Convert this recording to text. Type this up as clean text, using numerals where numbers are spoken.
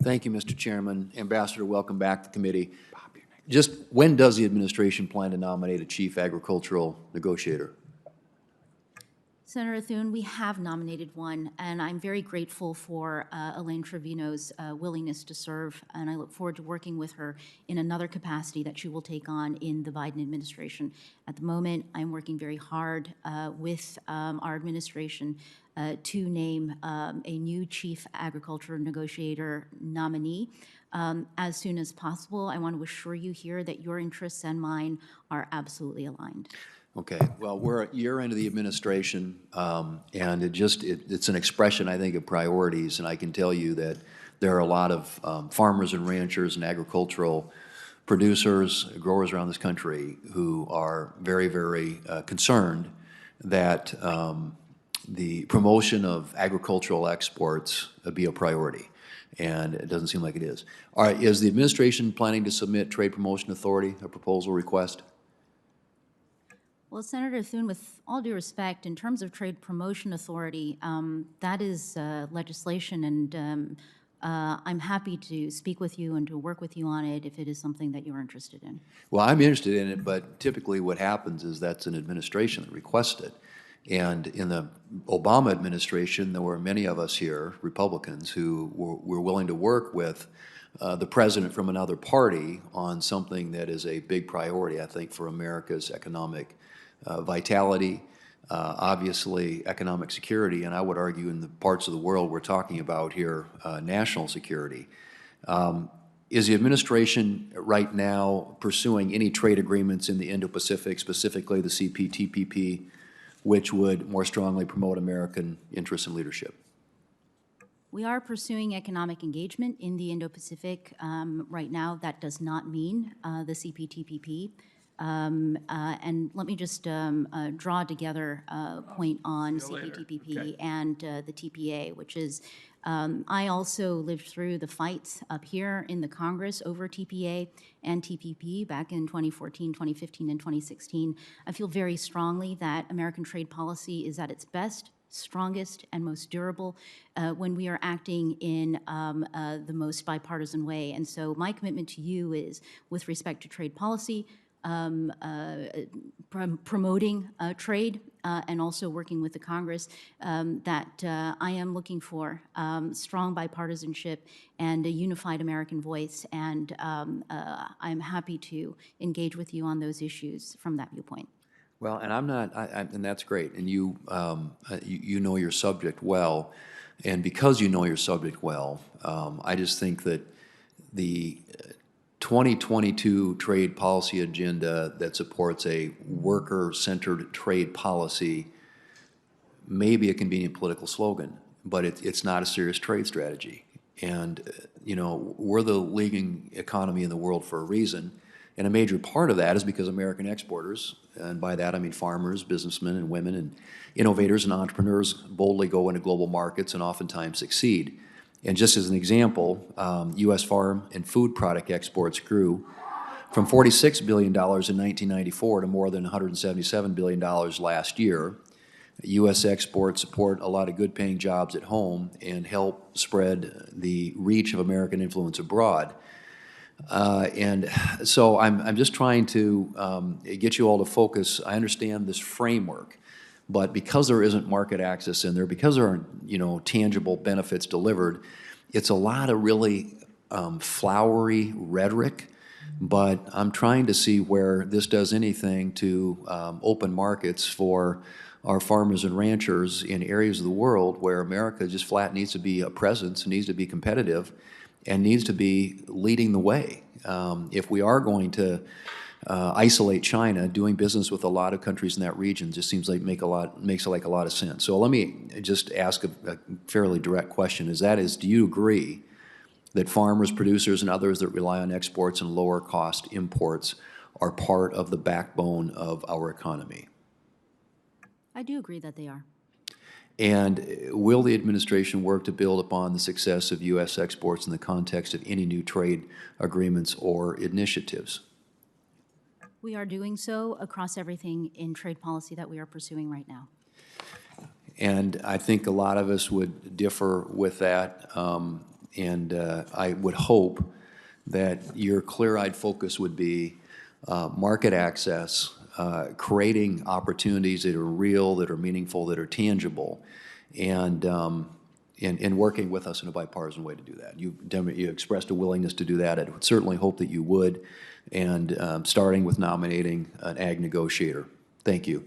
Thank you, Mr. Chairman. Ambassador, welcome back to the committee. Just when does the administration plan to nominate a chief agricultural negotiator? Senator Thune, we have nominated one, and I'm very grateful for Elaine Trevino's willingness to serve, and I look forward to working with her in another capacity that she will take on in the Biden administration. At the moment, I'm working very hard with our administration to name a new chief agriculture negotiator nominee. As soon as possible, I want to assure you here that your interests and mine are absolutely aligned. Okay, well, we're a year into the administration, and it's an expression, I think, of priorities, and I can tell you that there are a lot of farmers and ranchers and agricultural producers, growers around this country who are very, very concerned that the promotion of agricultural exports be a priority, and it doesn't seem like it is. All right, is the administration planning to submit Trade Promotion Authority a proposal request? Well, Senator Thune, with all due respect, in terms of Trade Promotion Authority, that is legislation, and I'm happy to speak with you and to work with you on it if it is something that you're interested in. Well, I'm interested in it, but typically what happens is that's an administration that requests it. And in the Obama administration, there were many of us here, Republicans, who were willing to work with the president from another party on something that is a big priority, I think, for America's economic vitality, obviously economic security, and I would argue in the parts of the world we're talking about here, national security. Is the administration right now pursuing any trade agreements in the Indo-Pacific, specifically the CPTPP, which would more strongly promote American interests and leadership? We are pursuing economic engagement in the Indo-Pacific right now. That does not mean the CPTPP. And let me just draw together a point on CPTPP and the TPA, which is I also lived through the fights up here in the Congress over TPA and TPP back in 2014, 2015, and 2016. I feel very strongly that American trade policy is at its best, strongest, and most durable when we are acting in the most bipartisan way. And so my commitment to you is, with respect to trade policy, promoting trade and also working with the Congress, that I am looking for strong bipartisanship and a unified American voice, and I'm happy to engage with you on those issues from that viewpoint. Well, and I'm not, and that's great, and you know your subject well, and because you know your subject well, I just think that the 2022 trade policy agenda that supports a worker-centered trade policy may be a convenient political slogan, but it's not a serious trade strategy. And, you know, we're the leading economy in the world for a reason, and a major part of that is because American exporters, and by that I mean farmers, businessmen and women, and innovators and entrepreneurs boldly go into global markets and oftentimes succeed. And just as an example, U.S. farm and food product exports grew from $46 billion in 1994 to more than $177 billion last year. U.S. exports support a lot of good-paying jobs at home and help spread the reach of American influence abroad. And so I'm just trying to get you all to focus. I understand this framework, but because there isn't market access in there, because there aren't, you know, tangible benefits delivered, it's a lot of really flowery rhetoric, but I'm trying to see where this does anything to open markets for our farmers and ranchers in areas of the world where America just flat needs to be a presence, needs to be competitive, and needs to be leading the way. If we are going to isolate China, doing business with a lot of countries in that region just seems like makes a lot of sense. So let me just ask a fairly direct question. Do you agree that farmers, producers, and others that rely on exports and lower cost imports are part of the backbone of our economy? I do agree that they are. And will the administration work to build upon the success of U.S. exports in the context of any new trade agreements or initiatives? We are doing so across everything in trade policy that we are pursuing right now. And I think a lot of us would differ with that. I would hope that your clear-eyed focus would be market access, creating opportunities that are real, that are meaningful, that are tangible, and, and working with us in a bipartisan way to do that. You expressed a willingness to do that. I would certainly hope that you would, and starting with nominating an ag negotiator. Thank you.